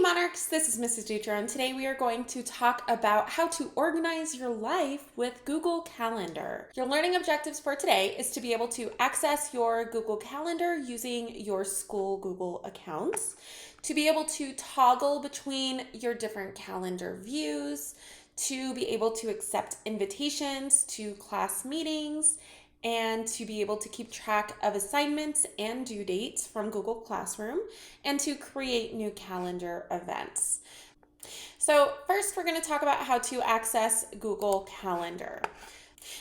Monarchs, this is Mrs. Dutra, and today we are going to talk about how to organize your life with Google Calendar. Your learning objectives for today is to be able to access your Google Calendar using your school Google accounts, to be able to toggle between your different calendar views, to be able to accept invitations to class meetings, and to be able to keep track of assignments and due dates from Google Classroom, and to create new calendar events. So first, we're going to talk about how to access Google Calendar.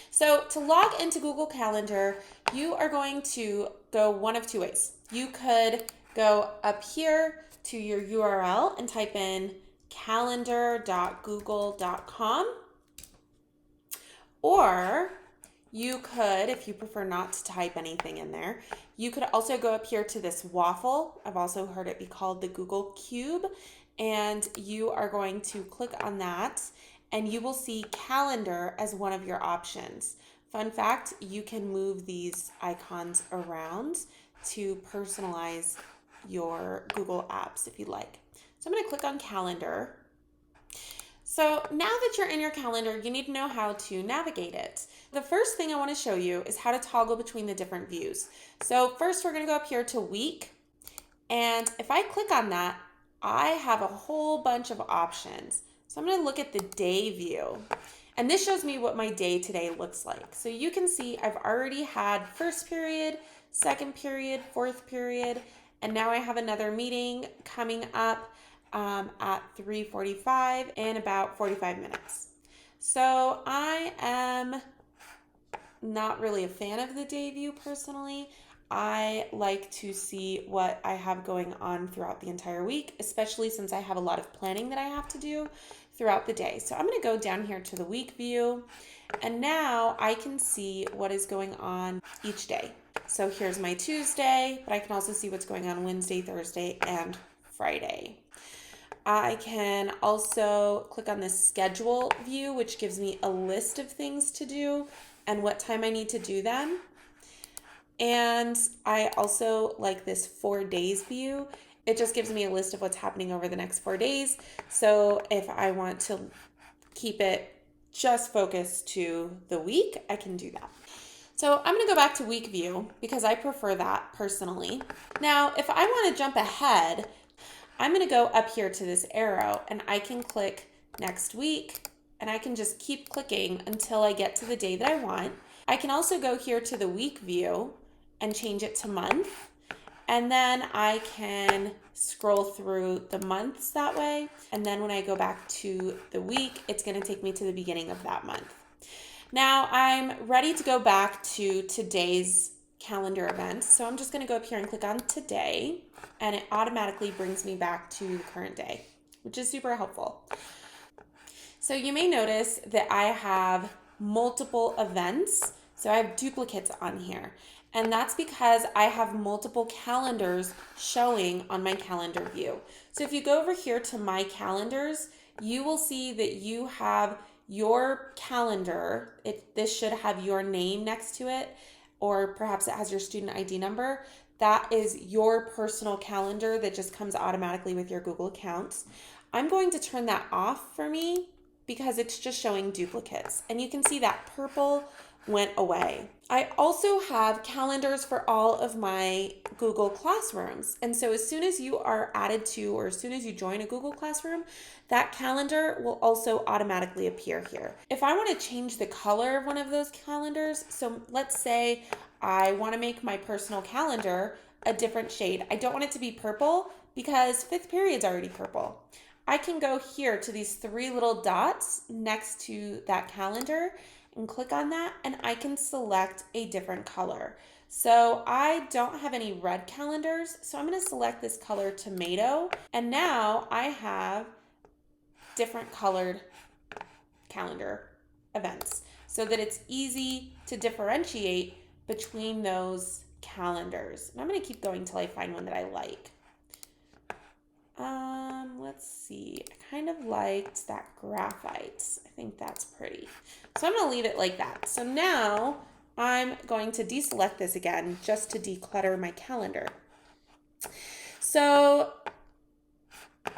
So to log into Google Calendar, you are going to go one of two ways. You could go up here to your URL and type in calendar.google.com, or you could, if you prefer not to type anything in there, you could also go up here to this waffle. I've also heard it be called the Google Cube, and you are going to click on that and you will see calendar as one of your options. Fun fact, you can move these icons around to personalize your Google apps if you'd like. So I'm going to click on calendar. So now that you're in your calendar, you need to know how to navigate it. The first thing I want to show you is how to toggle between the different views. So first we're going to go up here to week, and if I click on that, I have a whole bunch of options. So I'm going to look at the day view, and this shows me what my day today looks like. So you can see I've already had first period, second period, fourth period, and now I have another meeting coming up at 3:45 in about 45 minutes. So I am not really a fan of the day view personally. I like to see what I have going on throughout the entire week, especially since I have a lot of planning that I have to do throughout the day. So I'm going to go down here to the week view, and now I can see what is going on each day. So here's my Tuesday, but I can also see what's going on Wednesday, Thursday, and Friday. I can also click on this schedule view, which gives me a list of things to do and what time I need to do them. And I also like this 4 days view. It just gives me a list of what's happening over the next 4 days. So if I want to keep it just focused to the week, I can do that. So I'm going to go back to week view because I prefer that personally. Now, if I want to jump ahead, I'm going to go up here to this arrow and I can click next week, and I can just keep clicking until I get to the day that I want. I can also go here to the week view and change it to month, and then I can scroll through the months that way, and then when I go back to the week, it's going to take me to the beginning of that month. Now I'm ready to go back to today's calendar events. So I'm just going to go up here and click on today, and it automatically brings me back to the current day, which is super helpful. So you may notice that I have multiple events. So I have duplicates on here, and that's because I have multiple calendars showing on my calendar view. So if you go over here to my calendars, you will see that you have your calendar. This should have your name next to it, or perhaps it has your student ID number. That is your personal calendar that just comes automatically with your Google accounts. I'm going to turn that off for me because it's just showing duplicates. And you can see that purple went away. I also have calendars for all of my Google Classrooms. And so as soon as you are added to, or as soon as you join a Google Classroom, that calendar will also automatically appear here. If I want to change the color of one of those calendars, so let's say I want to make my personal calendar a different shade. I don't want it to be purple because fifth period's already purple. I can go here to these 3 little dots next to that calendar and click on that, and I can select a different color. So I don't have any red calendars, so I'm going to select this color tomato, and now I have different colored calendar events so that it's easy to differentiate between those calendars. And I'm going to keep going till I find one that I like. Let's see. I kind of liked that graphite. I think that's pretty. So I'm going to leave it like that. So now I'm going to deselect this again just to declutter my calendar. So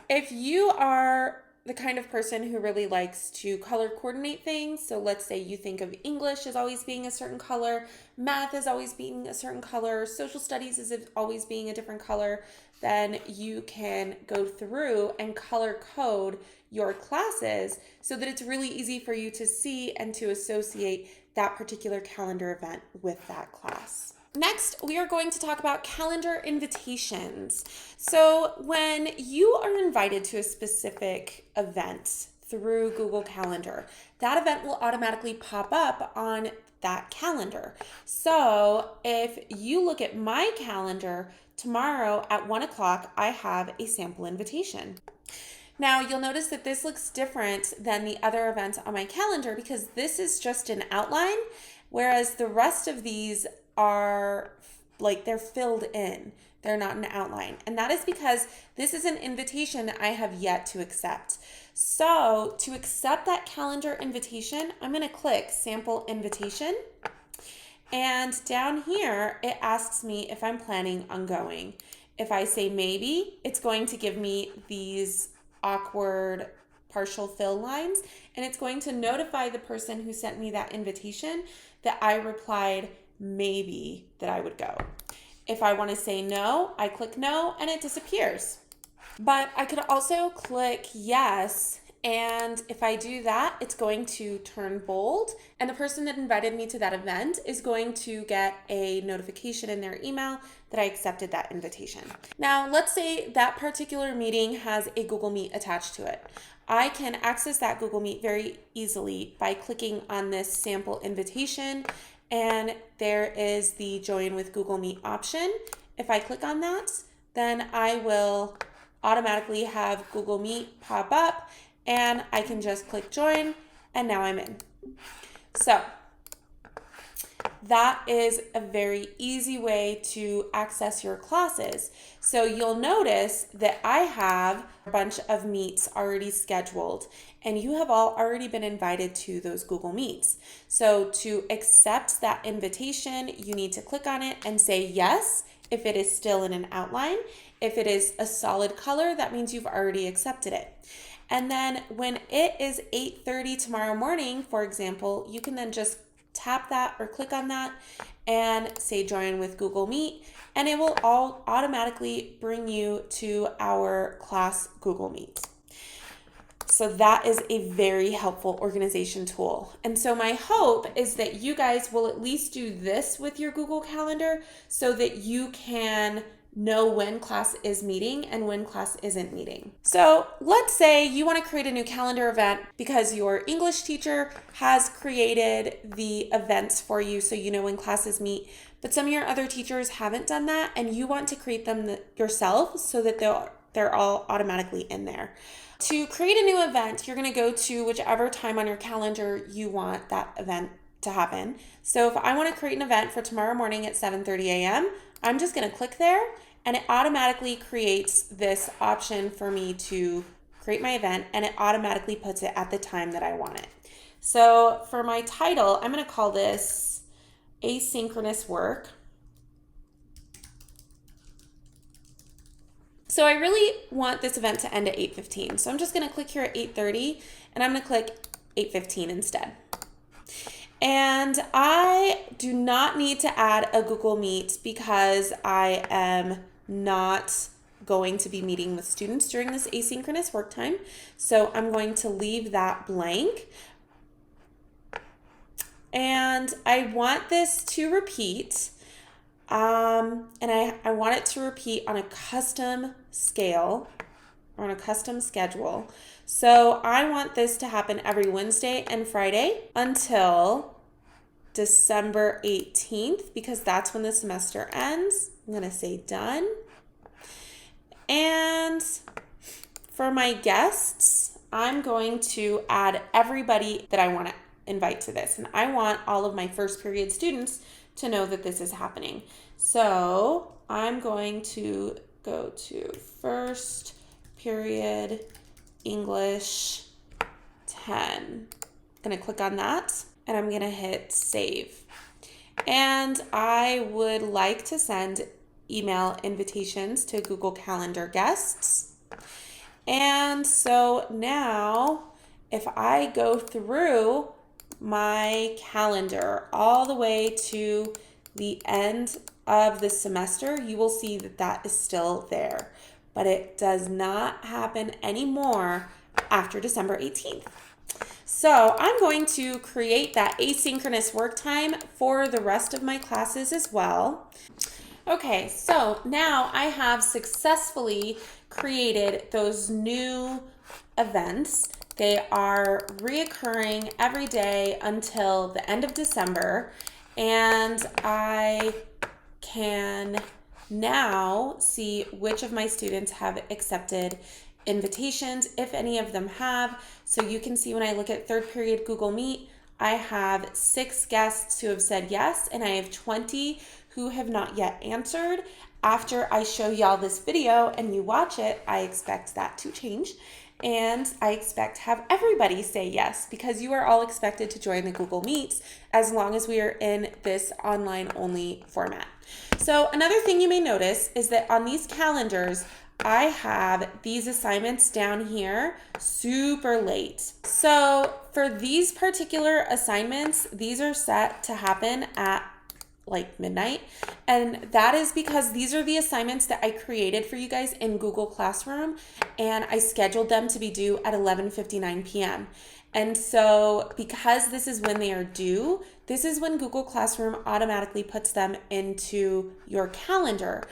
If you are the kind of person who really likes to color coordinate things, so let's say you think of English as always being a certain color, math as always being a certain color, social studies as always being a different color, then you can go through and color code your classes so that it's really easy for you to see and to associate that particular calendar event with that class. Next, we are going to talk about calendar invitations. So when you are invited to a specific event through Google Calendar, that event will automatically pop up on that calendar. So if you look at my calendar, tomorrow at 1 o'clock, I have a sample invitation. Now you'll notice that this looks different than the other events on my calendar because this is just an outline, whereas the rest of these are like they're filled in. They're not an outline. And that is because this is an invitation that I have yet to accept. So to accept that calendar invitation, I'm going to click sample invitation. And down here, it asks me if I'm planning on going. If I say maybe, it's going to give me these awkward partial fill lines, and it's going to notify the person who sent me that invitation that I replied maybe that I would go. If I want to say no, I click no and it disappears. But I could also click yes, and if I do that, it's going to turn bold, and the person that invited me to that event is going to get a notification in their email that I accepted that invitation. Now, let's say that particular meeting has a Google Meet attached to it. I can access that Google Meet very easily by clicking on this sample invitation, and there is the join with Google Meet option. If I click on that, then I will automatically have Google Meet pop up, and I can just click join, and now I'm in. So that is a very easy way to access your classes. So you'll notice that I have a bunch of meets already scheduled, and you have all already been invited to those Google Meets. So to accept that invitation, you need to click on it and say yes if it is still in an outline. If it is a solid color, that means you've already accepted it. And then when it is 8:30 tomorrow morning, for example, you can then just tap that or click on that and say join with Google Meet, and it will all automatically bring you to our class Google Meet. So that is a very helpful organization tool. And so my hope is that you guys will at least do this with your Google Calendar so that you can know when class is meeting and when class isn't meeting. So let's say you want to create a new calendar event because your English teacher has created the events for you so you know when classes meet, but some of your other teachers haven't done that and you want to create them yourself so that they're all automatically in there. To create a new event, you're going to go to whichever time on your calendar you want that event to happen. So if I want to create an event for tomorrow morning at 7:30 a.m., I'm just going to click there, and it automatically creates this option for me to create my event, and it automatically puts it at the time that I want it. So for my title, I'm going to call this Asynchronous Work. So I really want this event to end at 8:15. So I'm just going to click here at 8:30, and I'm going to click 8:15 instead. And I do not need to add a Google Meet because I am not going to be meeting with students during this asynchronous work time. So I'm going to leave that blank. And I want this to repeat. And I want it to repeat on a custom scale or on a custom schedule. So I want this to happen every Wednesday and Friday until December 18th because that's when the semester ends. I'm going to say done. And for my guests, I'm going to add everybody that I want to invite to this. And I want all of my first period students to know that this is happening. So I'm going to go to first period English 10. I'm going to click on that and I'm going to hit save. And I would like to send email invitations to Google Calendar guests. And so now if I go through my calendar all the way to the end of the semester, you will see that that is still there, but it does not happen anymore after December 18th. So I'm going to create that asynchronous work time for the rest of my classes as well. Okay, so now I have successfully created those new events. They are reoccurring every day until the end of December, and I can now see which of my students have accepted invitations, if any of them have. So you can see when I look at third period Google Meet, I have 6 guests who have said yes, and I have 20 who have not yet answered. After I show y'all this video and you watch it, I expect that to change. And I expect to have everybody say yes, because you are all expected to join the Google Meets as long as we are in this online only format. So another thing you may notice is that on these calendars, I have these assignments down here super late. So for these particular assignments, these are set to happen at like midnight. And that is because these are the assignments that I created for you guys in Google Classroom, and I scheduled them to be due at 11:59 p.m. And so because this is when they are due, this is when Google Classroom automatically puts them into your calendar.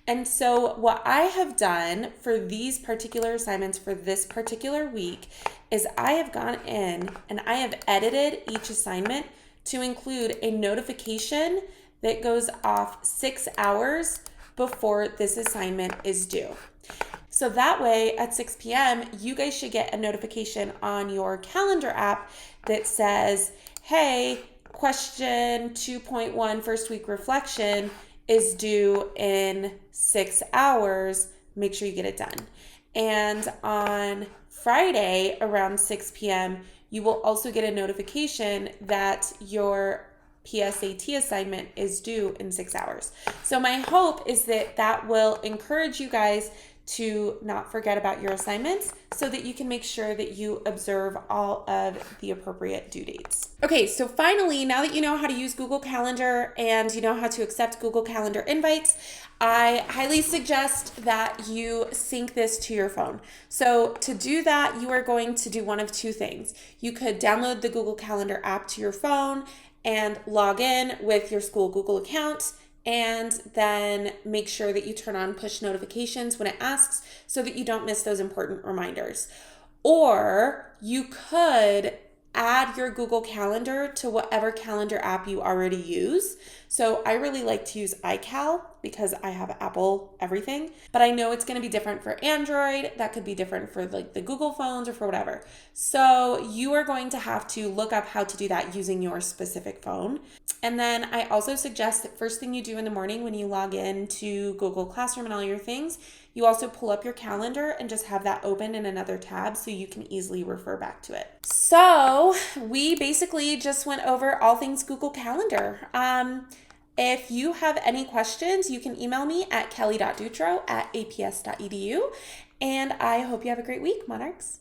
And so what I have done for these particular assignments for this particular week is I have gone in and I have edited each assignment to include a notification that goes off 6 hours before this assignment is due. So that way at 6 p.m., you guys should get a notification on your calendar app that says, hey, question 2.1 first week reflection is due in 6 hours. Make sure you get it done. And on Friday around 6 p.m., you will also get a notification that your PSAT assignment is due in 6 hours. So my hope is that that will encourage you guys to not forget about your assignments so that you can make sure that you observe all of the appropriate due dates. Okay, so finally, now that you know how to use Google Calendar and you know how to accept Google Calendar invites, I highly suggest that you sync this to your phone. So to do that, you are going to do one of two things. You could download the Google Calendar app to your phone and log in with your school Google account, and then make sure that you turn on push notifications when it asks so that you don't miss those important reminders. Or you could add your Google Calendar to whatever calendar app you already use. So I really like to use iCal because I have Apple everything, but I know it's going to be different for Android. That could be different for like the Google phones or for whatever. So you are going to have to look up how to do that using your specific phone. And then I also suggest that first thing you do in the morning when you log in to Google Classroom and all your things, you also pull up your calendar and just have that open in another tab so you can easily refer back to it. So we basically just went over all things Google Calendar. If you have any questions, you can email me at kelly.dutro@aps.edu. And I hope you have a great week, Monarchs.